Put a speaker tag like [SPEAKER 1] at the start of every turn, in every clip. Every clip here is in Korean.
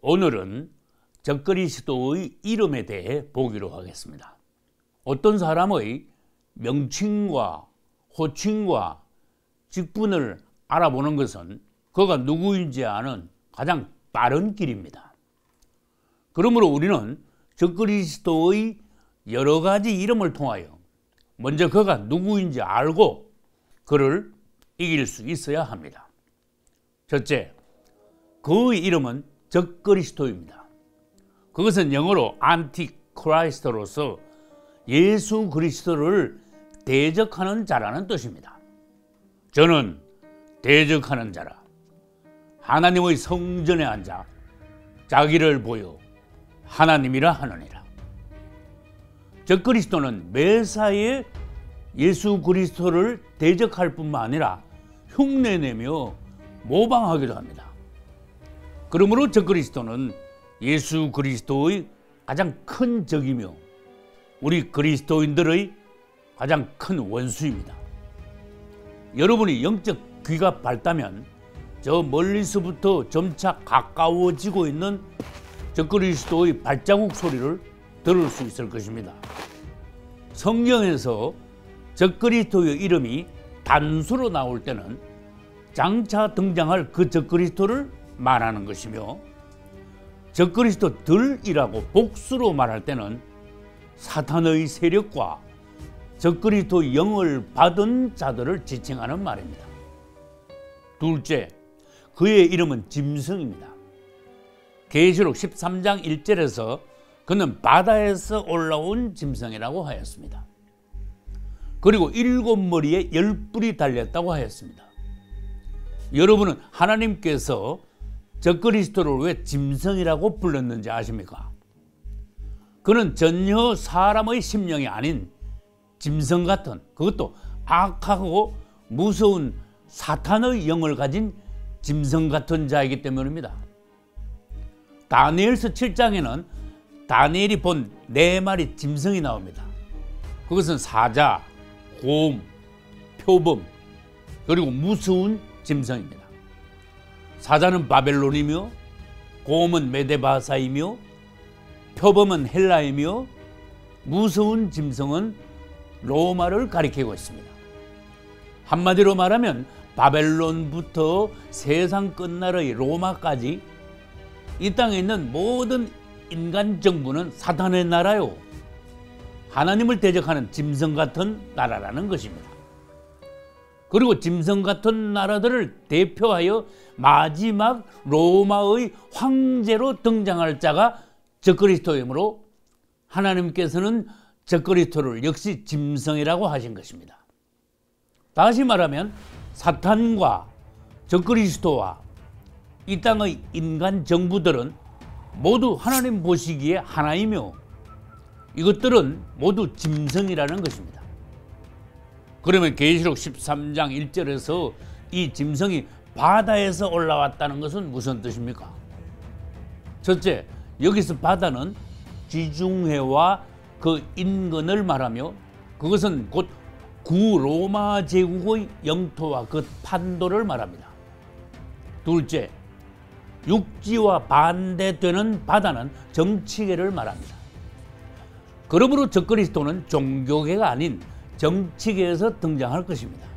[SPEAKER 1] 오늘은 적그리스도의 이름에 대해 보기로 하겠습니다. 어떤 사람의 명칭과 호칭과 직분을 알아보는 것은 그가 누구인지 아는 가장 빠른 길입니다. 그러므로 우리는 적그리스도의 여러 가지 이름을 통하여 먼저 그가 누구인지 알고 그를 이길 수 있어야 합니다. 첫째, 그의 이름은 적그리스도입니다. 그것은 영어로 안티크라이스트로서 예수 그리스도를 대적하는 자라는 뜻입니다. 저는 대적하는 자라, 하나님의 성전에 앉아 자기를 보여 하나님이라 하느니라. 적그리스도는 매사에 예수 그리스도를 대적할 뿐만 아니라 흉내내며 모방하기도 합니다. 그러므로 적그리스도는 예수 그리스도의 가장 큰 적이며 우리 그리스도인들의 가장 큰 원수입니다. 여러분이 영적 귀가 밝다면 저 멀리서부터 점차 가까워지고 있는 적그리스도의 발자국 소리를 들을 수 있을 것입니다. 성경에서 적그리스도의 이름이 단수로 나올 때는 장차 등장할 그 적그리스도를 말하는 것이며, 적그리스도들이라고 복수로 말할 때는 사탄의 세력과 적그리스도 영을 받은 자들을 지칭하는 말입니다. 둘째, 그의 이름은 짐승입니다. 계시록 13장 1절에서 그는 바다에서 올라온 짐승이라고 하였습니다. 그리고 7머리에 10뿔이 달렸다고 하였습니다. 여러분은 하나님께서 적그리스도를 왜 짐승이라고 불렀는지 아십니까? 그는 전혀 사람의 심령이 아닌 짐승 같은, 그것도 악하고 무서운 사탄의 영을 가진 짐승 같은 자이기 때문입니다. 다니엘서 7장에는 다니엘이 본 4마리 짐승이 나옵니다. 그것은 사자, 곰, 표범, 그리고 무서운 짐승입니다. 사자는 바벨론이며, 곰은 메데바사이며, 표범은 헬라이며, 무서운 짐승은 로마를 가리키고 있습니다. 한마디로 말하면 바벨론부터 세상 끝날의 로마까지 이 땅에 있는 모든 인간 정부는 사탄의 나라요, 하나님을 대적하는 짐승 같은 나라라는 것입니다. 그리고 짐승 같은 나라들을 대표하여 마지막 로마의 황제로 등장할 자가 적그리스도이므로 하나님께서는 적그리스도를 역시 짐승이라고 하신 것입니다. 다시 말하면 사탄과 적그리스도와 이 땅의 인간 정부들은 모두 하나님 보시기에 하나이며 이것들은 모두 짐승이라는 것입니다. 그러면 계시록 13장 1절에서 이 짐승이 바다에서 올라왔다는 것은 무슨 뜻입니까? 첫째, 여기서 바다는 지중해와 그 인근을 말하며 그것은 곧 구로마 제국의 영토와 그 판도를 말합니다. 둘째, 육지와 반대되는 바다는 정치계를 말합니다. 그러므로 적그리스도는 종교계가 아닌 정치계에서 등장할 것입니다.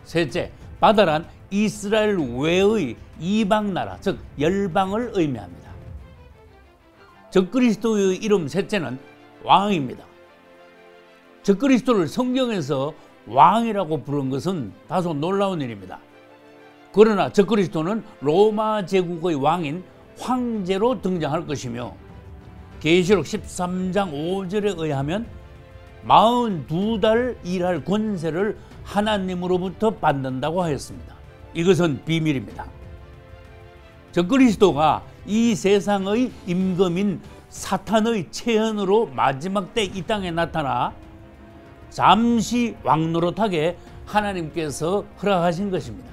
[SPEAKER 1] 셋째, 바다란 이스라엘 외의 이방 나라, 즉 열방을 의미합니다. 적그리스도의 이름 셋째는 왕입니다. 적그리스도를 성경에서 왕이라고 부른 것은 다소 놀라운 일입니다. 그러나 적그리스도는 로마 제국의 왕인 황제로 등장할 것이며 계시록 13장 5절에 의하면 42달 일할 권세를 하나님으로부터 받는다고 하였습니다. 이것은 비밀입니다. 적그리스도가 이 세상의 임금인 사탄의 체현으로 마지막 때 이 땅에 나타나 잠시 왕노릇하게 하나님께서 허락하신 것입니다.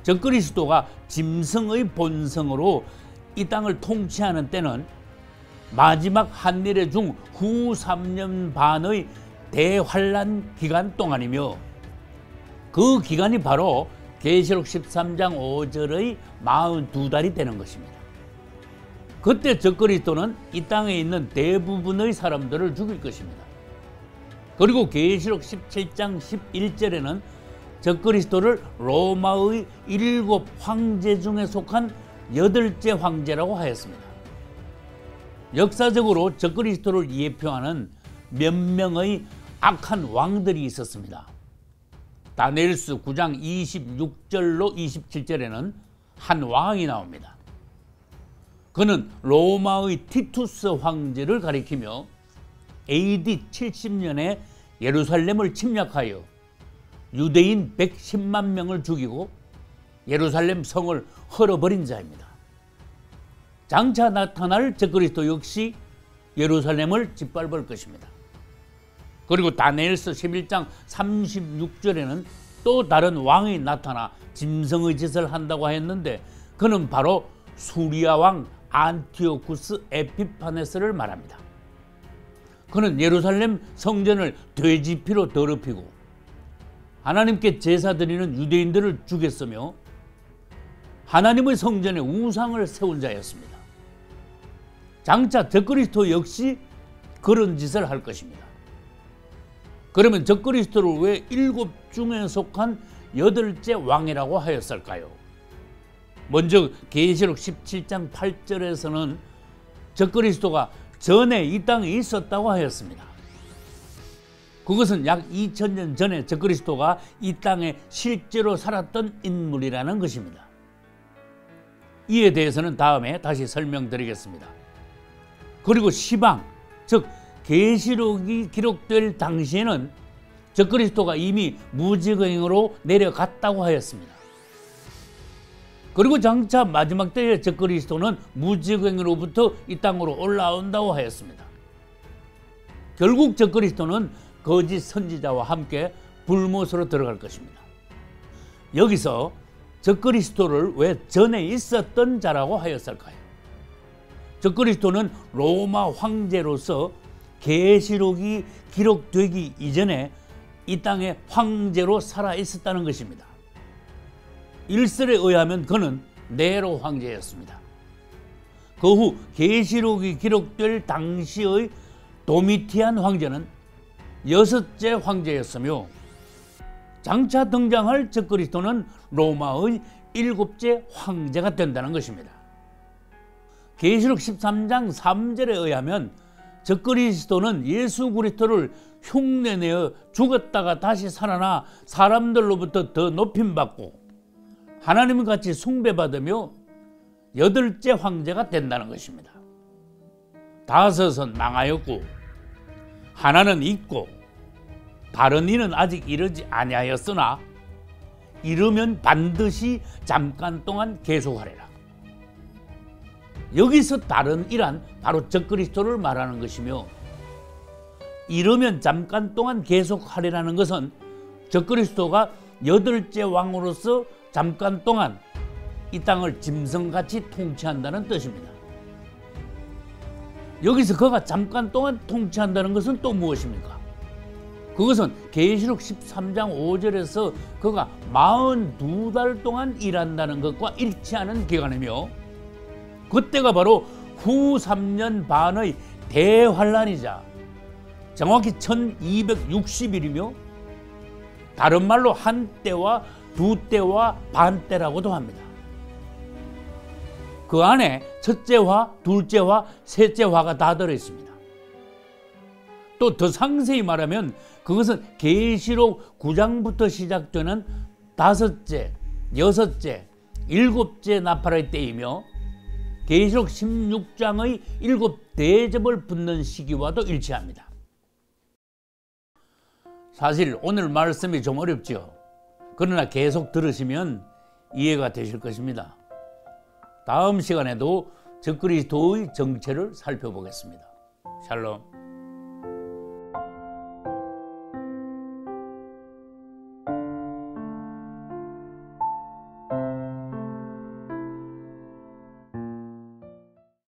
[SPEAKER 1] 적그리스도가 짐승의 본성으로 이 땅을 통치하는 때는 마지막 한일의 중 후 3년 반의 대환란 기간 동안이며 그 기간이 바로 계시록 13장 5절의 42달이 되는 것입니다. 그때 적그리스도는 이 땅에 있는 대부분의 사람들을 죽일 것입니다. 그리고 계시록 17장 11절에는 적그리스도를 로마의 7 황제 중에 속한 8째 황제라고 하였습니다. 역사적으로 적그리스도를 예표하는 몇 명의 악한 왕들이 있었습니다. 다니엘서 9장 26절로 27절에는 한 왕이 나옵니다. 그는 로마의 티투스 황제를 가리키며 AD 70년에 예루살렘을 침략하여 유대인 110만 명을 죽이고 예루살렘 성을 헐어버린 자입니다. 장차 나타날 적그리스도 역시 예루살렘을 짓밟을 것입니다. 그리고 다니엘서 11장 36절에는 또 다른 왕이 나타나 짐승의 짓을 한다고 하였는데 그는 바로 수리아 왕 안티오쿠스 에피파네스를 말합니다. 그는 예루살렘 성전을 돼지피로 더럽히고 하나님께 제사 드리는 유대인들을 죽였으며 하나님의 성전에 우상을 세운 자였습니다. 장차 적그리스도 역시 그런 짓을 할 것입니다. 그러면 적그리스도를 왜 7 중에 속한 8째 왕이라고 하였을까요? 먼저 계시록 17장 8절에서는 적그리스도가 전에 이 땅에 있었다고 하였습니다. 그것은 약 2000년 전에 적그리스도가 이 땅에 실제로 살았던 인물이라는 것입니다. 이에 대해서는 다음에 다시 설명드리겠습니다. 그리고 시방, 즉 계시록이 기록될 당시에는 적그리스도가 이미 무지경으로 내려갔다고 하였습니다. 그리고 장차 마지막 때에 적그리스도는 무지경으로부터 이 땅으로 올라온다고 하였습니다. 결국 적그리스도는 거짓 선지자와 함께 불못으로 들어갈 것입니다. 여기서 적그리스도를 왜 전에 있었던 자라고 하였을까요? 적그리스도는 로마 황제로서 계시록이 기록되기 이전에 이 땅에 황제로 살아 있었다는 것입니다. 일설에 의하면 그는 네로 황제였습니다. 그 후 계시록이 기록될 당시의 도미티안 황제는 6째 황제였으며 장차 등장할 적그리스도는 로마의 7째 황제가 된다는 것입니다. 계시록 13장 3절에 의하면 적그리스도는 예수 그리스도를 흉내내어 죽었다가 다시 살아나 사람들로부터 더 높임받고 하나님과 같이 숭배받으며 8째 황제가 된다는 것입니다. 5은 망하였고 하나는 있고 다른 이는 아직 이르지 아니하였으나 이르면 반드시 잠깐 동안 계속하리라. 여기서 다른 이란 바로 적그리스도를 말하는 것이며 이르면 잠깐 동안 계속하리라는 것은 적그리스도가 8째 왕으로서 잠깐 동안 이 땅을 짐승같이 통치한다는 뜻입니다. 여기서 그가 잠깐 동안 통치한다는 것은 또 무엇입니까? 그것은 계시록 13장 5절에서 그가 42달 동안 일한다는 것과 일치하는 기간이며 그때가 바로 후 3년 반의 대환란이자 정확히 1260일이며 다른 말로 한 때와 두 때와 반 때라고도 합니다. 그 안에 첫째 화, 둘째 화, 셋째 화가 다 들어있습니다. 또 더 상세히 말하면 그것은 계시록 9장부터 시작되는 5째, 6째, 7째 나팔의 때이며 계시록 16장의 7대접을 붙는 시기와도 일치합니다. 사실 오늘 말씀이 좀 어렵죠. 그러나 계속 들으시면 이해가 되실 것입니다. 다음 시간에도 적그리스도의 정체를 살펴보겠습니다. 샬롬.